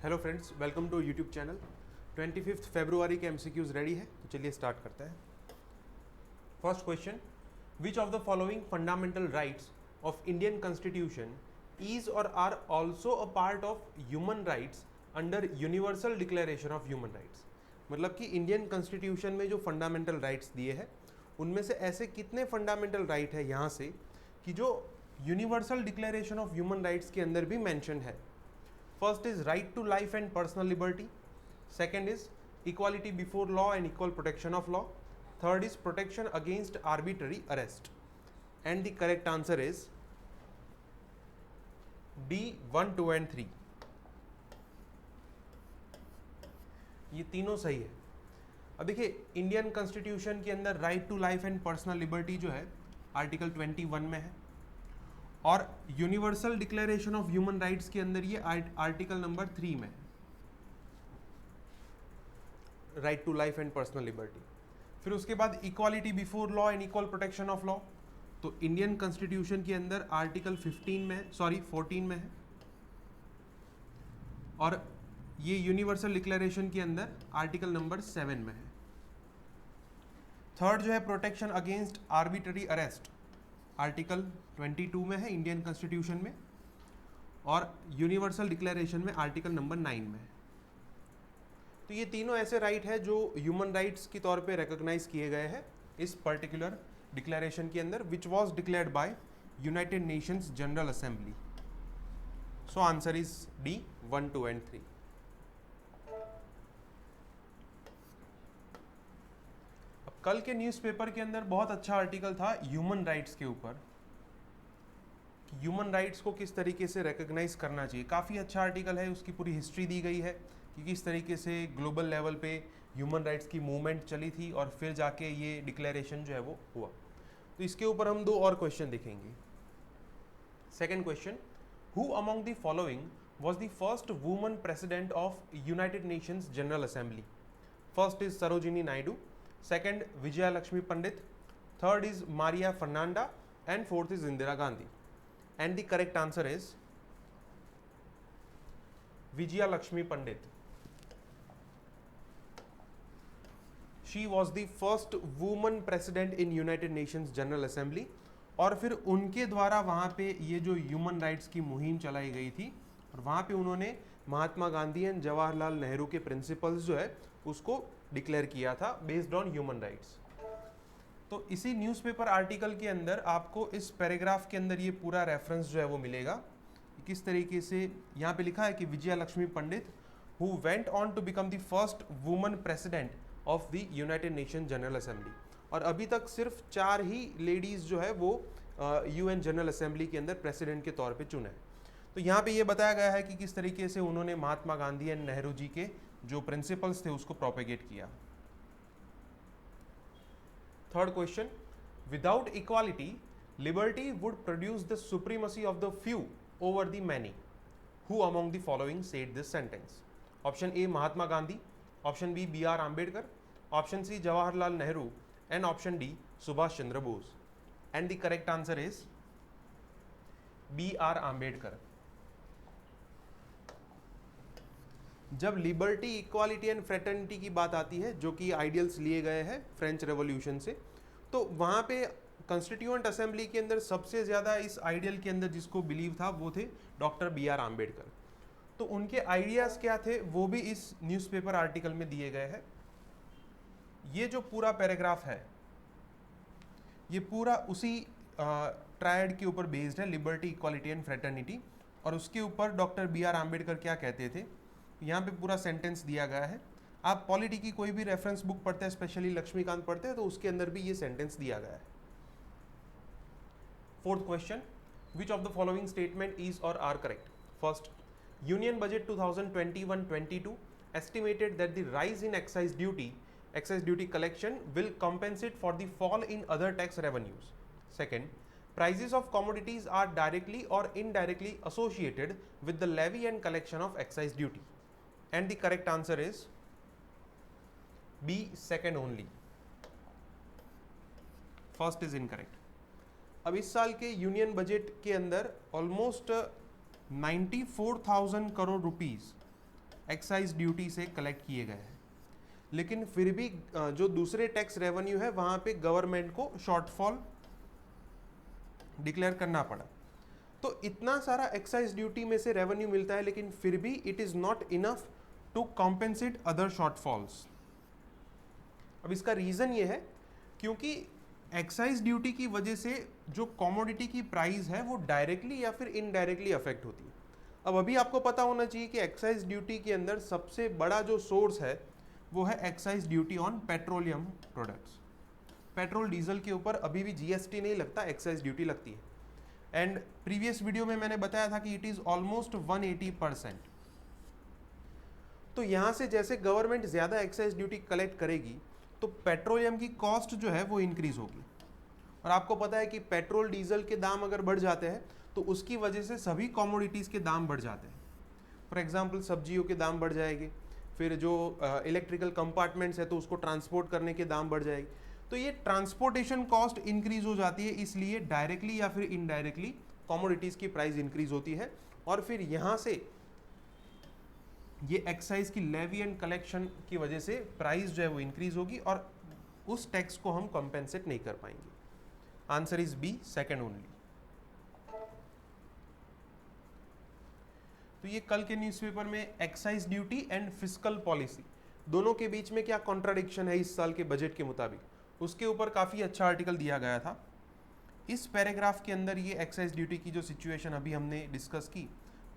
Hello friends, welcome to YouTube channel. 25 फरवरी के MCQs ready है, तो चलिए स्टार्ट करते हैं। First question, which of the following fundamental rights of Indian constitution is or are also a part of human rights under universal declaration of human rights. मतलब कि Indian constitution में जो fundamental rights दिए हैं उनमें से ऐसे कितने फंडामेंटल राइट है यहाँ से कि जो universal declaration of human rights के अंदर भी मेंशन है। First is right to life and personal liberty. Second is equality before law and equal protection of law. Third is protection against arbitrary arrest. And the correct answer is D 1, 2 and 3. ये तीनों सही है। अब देखिए, Indian constitution के अंदर right to life and personal liberty जो है आर्टिकल 21 में है, और universal declaration of human rights के अंदर ये आर्टिकल नंबर 3 में, right to life and personal liberty. फिर उसके बाद equality before law and equal protection of law, तो इंडियन कॉन्स्टिट्यूशन के अंदर आर्टिकल 14 में है, और ये यूनिवर्सल डिक्लेरेशन के अंदर आर्टिकल नंबर 7 में है। थर्ड जो है protection against arbitrary arrest, article 22 में है इंडियन कॉन्स्टिट्यूशन में, और यूनिवर्सल डिक्लेरेशन में आर्टिकल नंबर 9 में है। तो ये तीनों ऐसे राइट है जो ह्यूमन राइट्स के तौर पे रिकॉग्नाइज किए गए हैं इस पर्टिकुलर डिक्लेरेशन के अंदर, which was declared by United Nations general assembly. So answer is D 1, 2 and 3। कल के न्यूज़पेपर के अंदर बहुत अच्छा आर्टिकल था ह्यूमन राइट्स के ऊपर, कि ह्यूमन राइट्स को किस तरीके से रिकॉग्नाइज करना चाहिए। काफ़ी अच्छा आर्टिकल है, उसकी पूरी हिस्ट्री दी गई है कि किस तरीके से ग्लोबल लेवल पे ह्यूमन राइट्स की मूवमेंट चली थी और फिर जाके ये डिक्लेरेशन जो है वो हुआ। तो इसके ऊपर हम 2 और क्वेश्चन देखेंगे। Second question, who among the following was the first woman president of United Nations general assembly? First is Sarojini Naidu, second Vijaya Lakshmi Pandit, third is Maria Fernanda, and fourth is Indira Gandhi. And the correct answer is Vijaya Lakshmi Pandit. She was the first woman president in United Nations General Assembly, और फिर उनके द्वारा वहाँ पे ये जो human rights की मुहिम चलाई गई थी, और वहाँ पे उन्होंने महात्मा गांधी एंड जवाहरलाल नेहरू के प्रिंसिपल्स जो है उसको डिक्लेयर किया था बेस्ड ऑन ह्यूमन राइट्स। तो इसी न्यूज़पेपर आर्टिकल के अंदर आपको इस पैराग्राफ के अंदर ये पूरा रेफरेंस जो है वो मिलेगा, किस तरीके से यहाँ पे लिखा है कि Vijaya Lakshmi Pandit who went on to become the first woman president of the united nation general assembly. और अभी तक सिर्फ 4 ही लेडीज़ जो है वो यूएन जनरल असेंबली के अंदर प्रेसिडेंट के तौर पे चुने। तो यहाँ पे ये बताया गया है कि किस तरीके से उन्होंने महात्मा गांधी एंड नेहरू जी के जो प्रिंसिपल्स थे उसको प्रोपेगेट किया। Third question, without equality liberty would produce the supremacy of the few over the many. Who among the following said this sentence? Option A Mahatma Gandhi, option B BR Ambedkar, option C Jawaharlal Nehru, and option D Subhash Chandra Bose. And the correct answer is BR Ambedkar. जब liberty, equality and fraternity की बात आती है, जो कि ideals लिए गए हैं फ्रेंच रेवोल्यूशन से, तो वहाँ पे कॉन्स्टिट्यूएंट असेंबली के अंदर सबसे ज़्यादा इस आइडियल के अंदर जिसको बिलीव था वो थे डॉक्टर BR आम्बेडकर। तो उनके आइडियाज़ क्या थे वो भी इस न्यूज़पेपर आर्टिकल में दिए गए हैं। ये जो पूरा पैराग्राफ है ये पूरा उसी ट्रायड के ऊपर बेस्ड है, लिबर्टी, इक्वालिटी एंड फ्रेटर्निटी, और उसके ऊपर डॉक्टर BR आम्बेडकर क्या कहते थे यहाँ पे पूरा सेंटेंस दिया गया है। आप पॉलिटी की कोई भी रेफरेंस बुक पढ़ते हैं, स्पेशली लक्ष्मीकांत पढ़ते हैं, तो उसके अंदर भी ये सेंटेंस दिया गया है। Fourth question, which of the following statement is or are correct? First, union budget 2021-22 estimated that the rise in excise duty collection will compensate for the fall in other tax revenues. Second, prices of commodities are directly or indirectly associated with the levy and collection of excise duty. And the correct answer is B, second only. First is incorrect. अब इस साल के union budget के अंदर almost 94,000 crore rupees excise duty से collect किए गए हैं, लेकिन फिर भी जो दूसरे टैक्स रेवेन्यू है वहां पे गवर्नमेंट को शॉर्टफॉल डिक्लेयर करना पड़ा। तो इतना सारा एक्साइज ड्यूटी में से रेवेन्यू मिलता है, लेकिन फिर भी it is not enough to compensate other shortfalls. अब इसका रीजन ये है क्योंकि एक्साइज ड्यूटी की वजह से जो कमोडिटी की प्राइस है वो डायरेक्टली या फिर इनडायरेक्टली अफेक्ट होती है। अब अभी आपको पता होना चाहिए कि एक्साइज ड्यूटी के अंदर सबसे बड़ा जो सोर्स है वो है excise duty on petroleum products. Petrol diesel के ऊपर अभी भी जीएसटी नहीं लगता, एक्साइज ड्यूटी लगती है। एंड प्रीवियस वीडियो में मैंने बताया था कि इट इज ऑलमोस्ट 180%। तो यहां से जैसे गवर्नमेंट ज्यादा एक्साइज ड्यूटी कलेक्ट करेगी तो पेट्रोलियम की कॉस्ट जो है वो इंक्रीज होगी। और आपको पता है कि पेट्रोल डीजल के दाम अगर बढ़ जाते हैं तो उसकी वजह से सभी कमोडिटीज़ के दाम बढ़ जाते हैं। फॉर एग्जांपल सब्जियों के दाम बढ़ जाएंगे, फिर जो इलेक्ट्रिकल कंपार्टमेंट्स है तो उसको ट्रांसपोर्ट करने के दाम बढ़ जाएगी। तो ये ट्रांसपोर्टेशन कॉस्ट इंक्रीज हो जाती है, इसलिए डायरेक्टली या फिर इनडायरेक्टली कमोडिटीज़ की प्राइस इंक्रीज होती है। और फिर यहाँ से ये एक्साइज की लेवी एंड कलेक्शन की वजह से प्राइस जो है वो इंक्रीज होगी और उस टैक्स को हम कॉम्पेंसेट नहीं कर पाएंगे। Answer is B, second only. तो ये कल के न्यूज़पेपर में excise duty and fiscal policy दोनों के बीच में क्या कॉन्ट्राडिक्शन है इस साल के बजट के मुताबिक, उसके ऊपर काफ़ी अच्छा आर्टिकल दिया गया था। इस पैराग्राफ के अंदर ये एक्साइज ड्यूटी की जो सिचुएशन अभी हमने डिस्कस की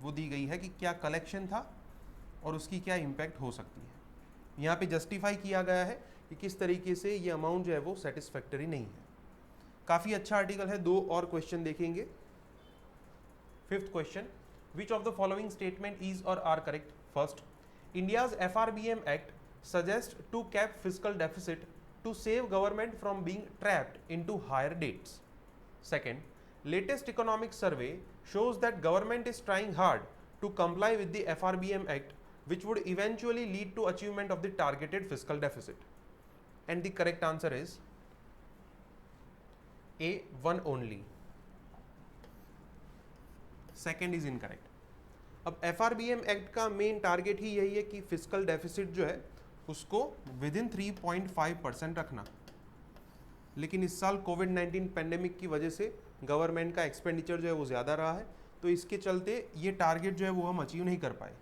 वो दी गई है कि क्या कलेक्शन था और उसकी क्या इम्पैक्ट हो सकती है। यहाँ पे जस्टिफाई किया गया है कि किस तरीके से ये अमाउंट जो है वो सेटिस्फैक्टरी नहीं है। काफ़ी अच्छा आर्टिकल है। दो और क्वेश्चन देखेंगे। Fifth question, which of the following statement is or are correct? First, India's FRBM act suggest to cap fiscal deficit to save government from being trapped into higher debts. Second, latest economic survey shows that government is trying hard to comply with the FRBM Act, which would eventually lead to achievement of the targeted fiscal deficit. And the correct answer is A, one only. Second is incorrect. अब FRBM Act का main target ही यही है कि fiscal deficit जो है उसको with in 3.5% रखना, लेकिन इस साल कोविड-19 पैंडेमिक की वजह से गवर्नमेंट का एक्सपेंडिचर जो है वो ज़्यादा रहा है, तो इसके चलते ये टारगेट जो है वो हम अचीव नहीं कर पाए।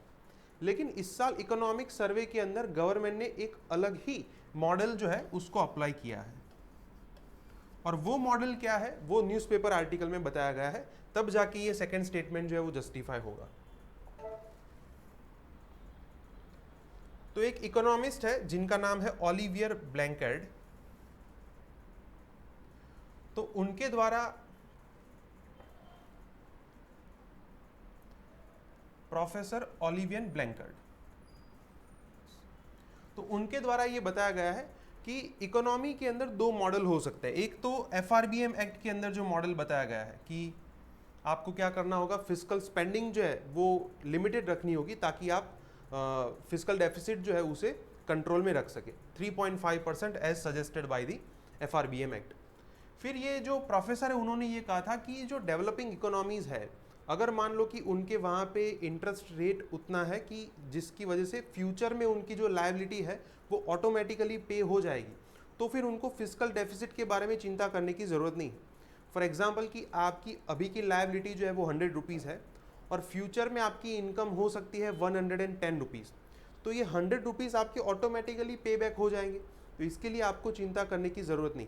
लेकिन इस साल इकोनॉमिक सर्वे के अंदर गवर्नमेंट ने एक अलग ही मॉडल जो है उसको अप्लाई किया है, और वो मॉडल क्या है वो न्यूज़पेपर आर्टिकल में बताया गया है, तब जाके ये सेकेंड स्टेटमेंट जो है वो जस्टिफाई होगा। तो एक इकोनॉमिस्ट है जिनका नाम है ओलिवियर ब्लैंकेर्ड, तो उनके द्वारा प्रोफेसर ओलिवियर ब्लैंकेर्ड, तो उनके द्वारा ये बताया गया है कि इकोनॉमी के अंदर दो मॉडल हो सकते हैं। एक तो FRBM एक्ट के अंदर जो मॉडल बताया गया है कि आपको क्या करना होगा, फिस्कल स्पेंडिंग जो है वो लिमिटेड रखनी होगी ताकि आप फिस्कल डेफिसिट जो है उसे कंट्रोल में रख सके, 3.5% as suggested by the FRBM act. फिर ये जो प्रोफेसर है उन्होंने ये कहा था कि जो डेवलपिंग इकोनॉमीज़ है, अगर मान लो कि उनके वहाँ पे इंटरेस्ट रेट उतना है कि जिसकी वजह से फ्यूचर में उनकी जो लायबिलिटी है वो ऑटोमेटिकली पे हो जाएगी, तो फिर उनको फिस्कल डेफिसिट के बारे में चिंता करने की ज़रूरत नहीं। फॉर एग्जाम्पल कि आपकी अभी की लायबिलिटी जो है वो 100 रुपीज़ है और फ्यूचर में आपकी इनकम हो सकती है 110 रुपीज़, तो ये 100 रुपीज़ आपके ऑटोमेटिकली पे बैक हो जाएंगे, तो इसके लिए आपको चिंता करने की ज़रूरत नहीं।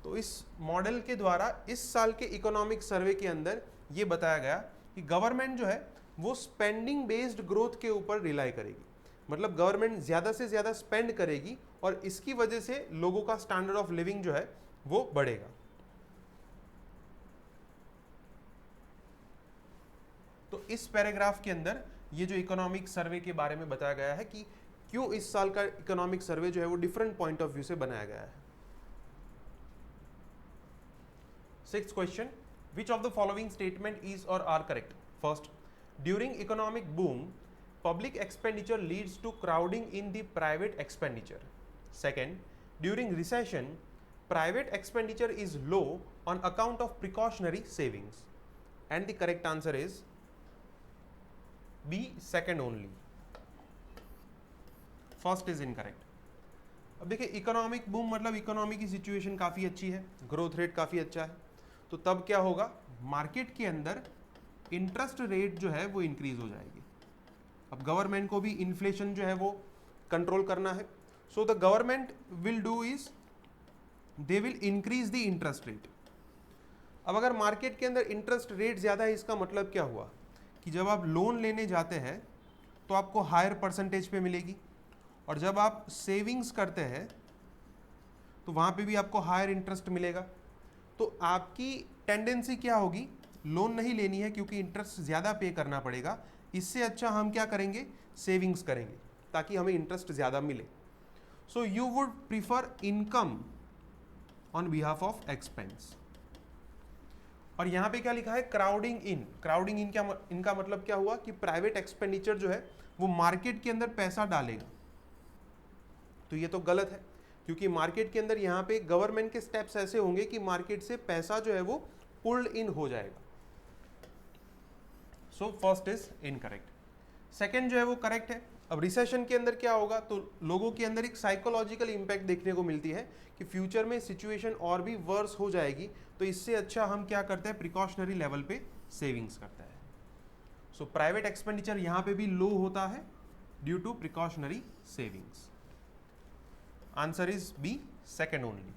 तो इस मॉडल के द्वारा इस साल के इकोनॉमिक सर्वे के अंदर ये बताया गया कि गवर्नमेंट जो है वो स्पेंडिंग बेस्ड ग्रोथ के ऊपर रिलाई करेगी, मतलब गवर्नमेंट ज़्यादा से ज़्यादा स्पेंड करेगी और इसकी वजह से लोगों का स्टैंडर्ड ऑफ लिविंग जो है वो बढ़ेगा। तो इस पैराग्राफ के अंदर ये जो इकोनॉमिक सर्वे के बारे में बताया गया है कि क्यों इस साल का इकोनॉमिक सर्वे जो है वो डिफरेंट पॉइंट ऑफ व्यू से बनाया गया है। Sixth question, which of the following statement is or are correct? First, during economic boom public expenditure leads to crowding in the private expenditure. Second, during recession, private expenditure is low on account of precautionary savings. And the correct answer is B, second only. First is incorrect. अब देखिए economic boom मतलब economy की situation काफ़ी अच्छी है, growth rate काफ़ी अच्छा है, तो तब क्या होगा, मार्केट के अंदर इंटरेस्ट रेट जो है वो इंक्रीज हो जाएगी। अब गवर्नमेंट को भी इन्फ्लेशन जो है वो कंट्रोल करना है, so the government will do is they will increase the interest rate. अब अगर मार्केट के अंदर इंटरेस्ट रेट ज़्यादा है, इसका मतलब क्या हुआ कि जब आप लोन लेने जाते हैं तो आपको हायर परसेंटेज पे मिलेगी, और जब आप सेविंग्स करते हैं तो वहाँ पे भी आपको हायर इंटरेस्ट मिलेगा। तो आपकी टेंडेंसी क्या होगी, लोन नहीं लेनी है क्योंकि इंटरेस्ट ज़्यादा पे करना पड़ेगा, इससे अच्छा हम क्या करेंगे, सेविंग्स करेंगे ताकि हमें इंटरेस्ट ज़्यादा मिले। So you would prefer income on behalf of expense. और यहाँ पे क्या लिखा है, क्राउडिंग इन। क्राउडिंग इन क्या, इनका मतलब क्या हुआ कि प्राइवेट एक्सपेंडिचर जो है वो मार्केट के अंदर पैसा डालेगा, तो ये तो गलत है क्योंकि मार्केट के अंदर यहाँ पे गवर्नमेंट के स्टेप्स ऐसे होंगे कि मार्केट से पैसा जो है वो पुल्ड इन हो जाएगा। So first is incorrect. Second जो है वो करेक्ट है। अब रिसेशन के अंदर क्या होगा, तो लोगों के अंदर एक साइकोलॉजिकल इंपैक्ट देखने को मिलती है कि फ्यूचर में सिचुएशन और भी वर्स हो जाएगी, तो इससे अच्छा हम क्या करते हैं, प्रिकॉशनरी लेवल पे सेविंग्स करते हैं। सो प्राइवेट एक्सपेंडिचर यहाँ पे भी लो होता है due to precautionary savings. Answer is B, second only.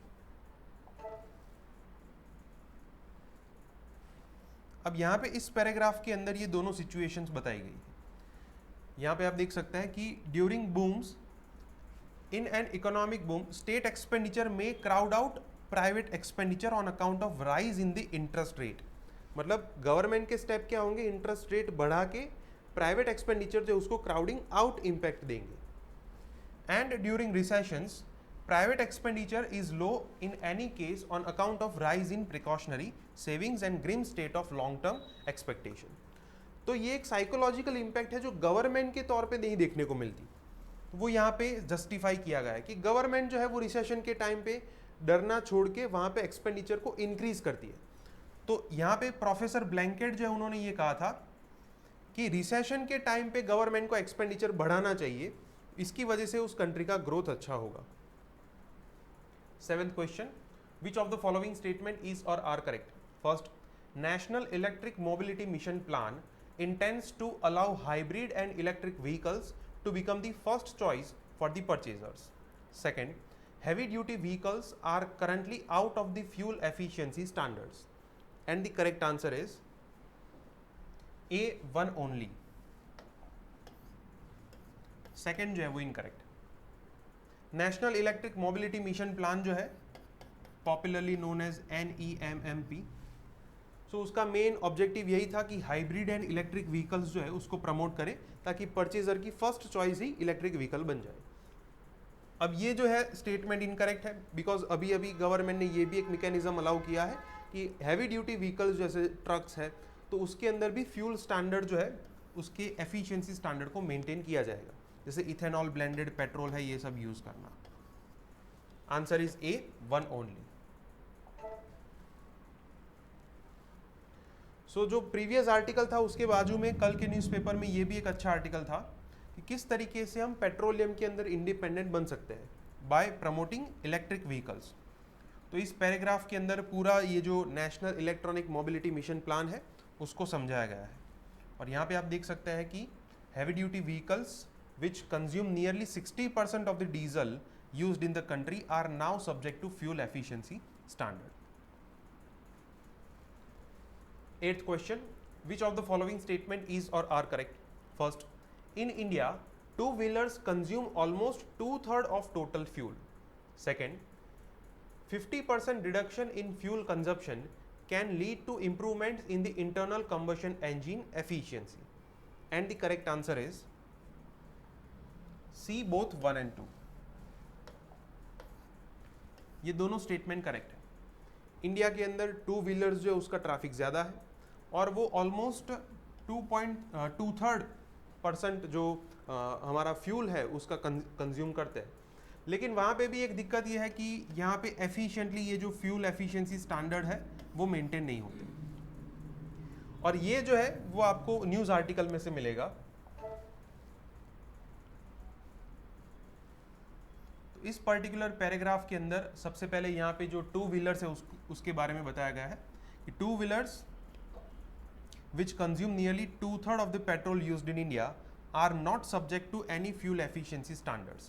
अब यहाँ पे इस पैराग्राफ के अंदर ये दोनों सिचुएशंस बताई गई है। यहाँ पे आप देख सकते हैं कि during booms in an economic boom state expenditure में crowd out private expenditure on account of rise in the interest rate. मतलब गवर्नमेंट के स्टेप क्या होंगे, इंटरेस्ट रेट बढ़ा के प्राइवेट एक्सपेंडिचर जो उसको क्राउडिंग आउट इम्पैक्ट देंगे। And during recessions private expenditure is low in any case on account of rise in precautionary savings and grim state of long term expectation. तो ये एक psychological impact है जो government के तौर पे नहीं देखने को मिलती, तो वो यहाँ पे जस्टिफाई किया गया है कि गवर्नमेंट जो है वो रिसेशन के टाइम पे डरना छोड़ के वहाँ पे एक्सपेंडिचर को इंक्रीज करती है। तो यहाँ पे प्रोफेसर ब्लैंकेट जो है उन्होंने ये कहा था कि रिसेशन के टाइम पे गवर्नमेंट को एक्सपेंडिचर बढ़ाना चाहिए, इसकी वजह से उस कंट्री का ग्रोथ अच्छा होगा। Seventh question, which of the following statement is or are correct. First, national electric mobility mission plan intends to allow hybrid and electric vehicles to become the first choice for the purchasers. Second, heavy duty vehicles are currently out of the fuel efficiency standards, and the correct answer is A, one only. Second जो है वो incorrect. National Electric Mobility Mission Plan जो है popularly known as NEMMP, सो उसका main objective यही था कि hybrid and electric vehicles जो है उसको प्रमोट करें ताकि परचेजर की फर्स्ट चॉइस ही इलेक्ट्रिक व्हीकल बन जाए। अब ये जो है स्टेटमेंट इनकरेक्ट है बिकॉज अभी अभी गवर्नमेंट ने ये भी एक मैकेनिज्म अलाउ किया है कि हैवी ड्यूटी व्हीकल्स जैसे ट्रक्स है तो उसके अंदर भी फ्यूल स्टैंडर्ड जो है उसके एफिशिएंसी स्टैंडर्ड को मेंटेन किया जाएगा, जैसे इथेनॉल ब्लेंडेड पेट्रोल है ये सब यूज करना। Answer is a, one only. So जो प्रीवियस आर्टिकल था उसके बाजू में कल के न्यूज़पेपर में ये भी एक अच्छा आर्टिकल था कि किस तरीके से हम पेट्रोलियम के अंदर इंडिपेंडेंट बन सकते हैं बाय प्रमोटिंग इलेक्ट्रिक व्हीकल्स। तो इस पैराग्राफ के अंदर पूरा ये जो national electronic mobility mission plan है उसको समझाया गया है। और यहाँ पे आप देख सकते हैं कि heavy duty vehicles which consume nearly 60% of the diesel used in the country are now subject to fuel efficiency standard. Eighth question, which of the following statement is or are correct? First, in India, two-wheelers consume almost 2/3 of total fuel. Second, 50% reduction in fuel consumption can lead to improvements in the internal combustion engine efficiency. And the correct answer is C, both 1 and 2. ये दोनों statement correct है। India के अंदर two wheelers जो है उसका traffic ज़्यादा है और वो ऑलमोस्ट 2.23% जो हमारा फ्यूल है उसका कंज्यूम करते हैं। लेकिन वहाँ पे भी एक दिक्कत ये है कि यहाँ पे एफिशिएंटली ये जो फ्यूल एफिशिएंसी स्टैंडर्ड है वो मेंटेन नहीं होते, और ये जो है वो आपको न्यूज़ आर्टिकल में से मिलेगा। इस पर्टिकुलर पैराग्राफ के अंदर सबसे पहले यहाँ पे जो टू व्हीलर्स है उसके बारे में बताया गया है कि two wheelers which consume nearly 2/3 of the petrol used in India are not subject to any fuel efficiency standards.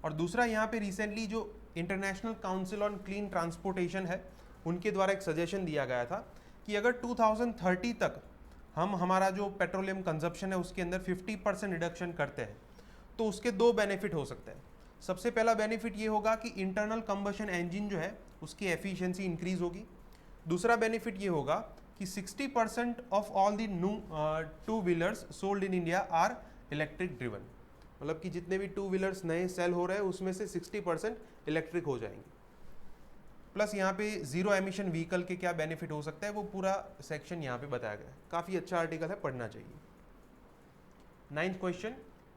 और दूसरा यहाँ पे रिसेंटली जो international council on clean transportation है उनके द्वारा एक सजेशन दिया गया था कि अगर 2030 तक हम हमारा जो पेट्रोलियम कंजप्शन है उसके अंदर 50% रिडक्शन करते हैं तो उसके दो बेनिफिट हो सकते हैं. सबसे पहला बेनिफिट ये होगा कि इंटरनल कंबशन इंजन जो है उसकी एफिशिएंसी इंक्रीज होगी. दूसरा बेनिफिट ये होगा कि 60% of all the new two wheelers sold in India are electric driven. मतलब कि जितने भी टू व्हीलर्स नए सेल हो रहे हैं उसमें से 60% इलेक्ट्रिक हो जाएंगे. प्लस यहाँ पे जीरो एमिशन व्हीकल के क्या बेनिफिट हो सकता है वो पूरा सेक्शन यहाँ पे बताया गया है. काफ़ी अच्छा आर्टिकल है, पढ़ना चाहिए. 9th question,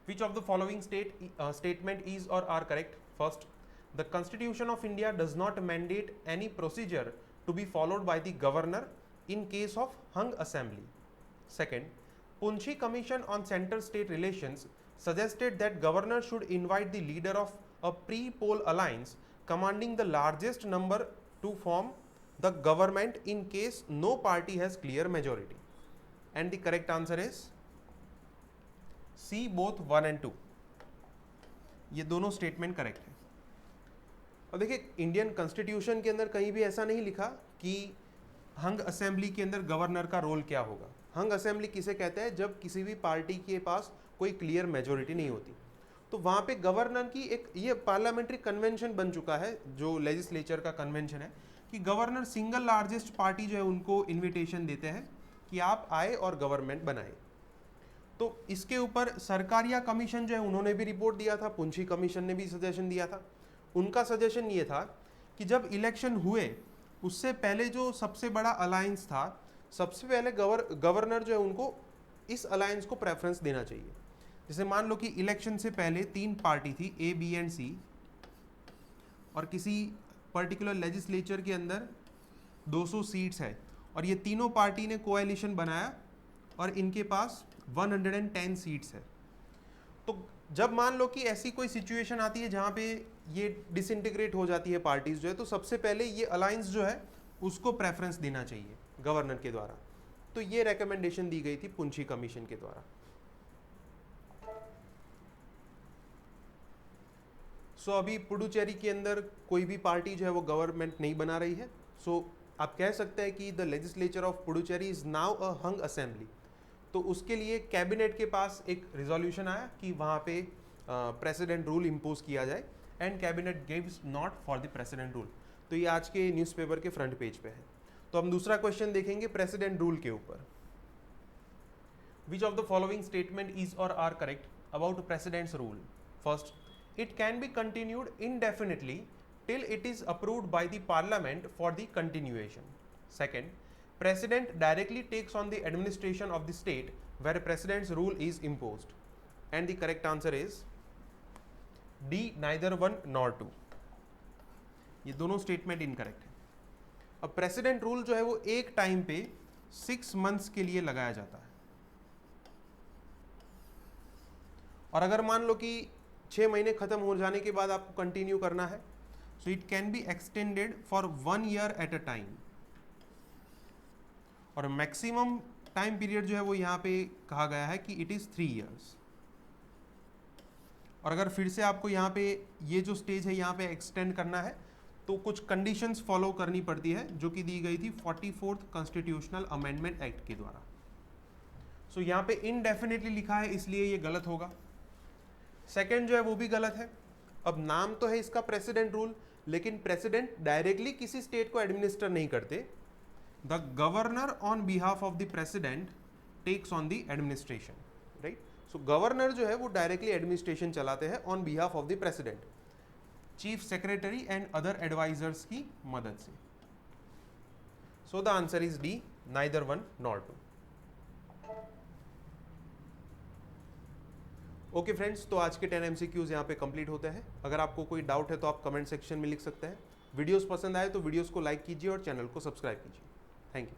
which of the following statement is or are correct? First, the constitution of India does not mandate any procedure to be followed by the governor in case of hung assembly. Second, Punchi Commission on Center-State Relations suggested that governor should invite the leader of a pre-poll alliance commanding the largest number to form the government in case no party has clear majority. And the correct answer is C, both 1 and 2. ये दोनों statement correct है. और देखिए Indian constitution के अंदर कहीं भी ऐसा नहीं लिखा कि हंग असेंबली के अंदर गवर्नर का रोल क्या होगा. हंग असेंबली किसे कहते हैं? जब किसी भी पार्टी के पास कोई क्लियर मेजोरिटी नहीं होती. तो वहाँ पे गवर्नर की एक ये पार्लियामेंट्री कन्वेंशन बन चुका है जो लेजिस्लेचर का कन्वेंशन है कि गवर्नर सिंगल लार्जेस्ट पार्टी जो है उनको इन्विटेशन देते हैं कि आप आए और गवर्नमेंट बनाए. तो इसके ऊपर सरकारिया कमीशन जो है उन्होंने भी रिपोर्ट दिया था, पुंछी कमीशन ने भी सजेशन दिया था. उनका सजेशन ये था कि जब इलेक्शन हुए उससे पहले जो सबसे बड़ा अलायंस था, सबसे पहले गवर्नर जो है उनको इस अलायंस को प्रेफरेंस देना चाहिए. जैसे मान लो कि इलेक्शन से पहले 3 पार्टी थी, ए, बी एंड सी, और किसी पर्टिकुलर लेजिस्लेचर के अंदर 200 सीट्स है और ये तीनों पार्टी ने कोएलिशन बनाया और इनके पास 110 सीट्स है. तो जब मान लो कि ऐसी कोई सिचुएशन आती है जहाँ पे ये डिसइंटीग्रेट हो जाती है पार्टीज जो है, तो सबसे पहले ये अलायंस जो है उसको प्रेफरेंस देना चाहिए गवर्नर के द्वारा. तो ये रेकमेंडेशन दी गई थी पुंछी कमीशन के द्वारा. सो अभी पुडुचेरी के अंदर कोई भी पार्टी जो है वो गवर्नमेंट नहीं बना रही है. सो आप कह सकते हैं कि the legislature of Puducherry is now a hung assembly. तो उसके लिए कैबिनेट के पास एक रिजोल्यूशन आया कि वहाँ पे प्रेसिडेंट रूल इम्पोज किया जाए and cabinet gives not for the president rule. तो ये आज के न्यूज़पेपर के फ्रंट पेज पे है. तो हम दूसरा क्वेश्चन देखेंगे प्रेसिडेंट रूल के ऊपर. Which of the following statement is or are correct about president's rule? First, it can be continued indefinitely till it is approved by the parliament for the continuation. Second, president directly takes on the administration of the state where president's rule is imposed. And the correct answer is D, neither 1 nor 2. ये दोनों statement incorrect है. अब president rule जो है वो एक time पे 6 months के लिए लगाया जाता है और अगर मान लो कि 6 महीने खत्म हो जाने के बाद आपको कंटिन्यू करना है, so it can be extended for 1 year at a time. और मैक्सिमम टाइम पीरियड जो है वो यहाँ पे कहा गया है कि इट इज़ 3 years. और अगर फिर से आपको यहाँ पे ये जो स्टेज है यहाँ पे एक्सटेंड करना है तो कुछ कंडीशंस फॉलो करनी पड़ती है जो कि दी गई थी 44th कॉन्स्टिट्यूशनल अमेंडमेंट एक्ट के द्वारा. सो यहाँ पे इनडेफिनेटली लिखा है इसलिए ये गलत होगा. सेकेंड जो है वो भी गलत है. अब नाम तो है इसका प्रेसिडेंट रूल, लेकिन प्रेसिडेंट डायरेक्टली किसी स्टेट को एडमिनिस्टर नहीं करते. The governor on behalf of the president takes on the administration, right. So governor जो है वो डायरेक्टली एडमिनिस्ट्रेशन चलाते हैं on behalf of the president, chief secretary and other advisers की मदद से. So the answer is D, neither 1 nor 2. Okay friends, तो आज के 10 MCQs यहाँ पे कंप्लीट होते हैं. अगर आपको कोई डाउट है तो आप कमेंट सेक्शन में लिख सकते हैं. वीडियोस पसंद आए तो वीडियोस को लाइक कीजिए और चैनल को सब्सक्राइब कीजिए. Thank you.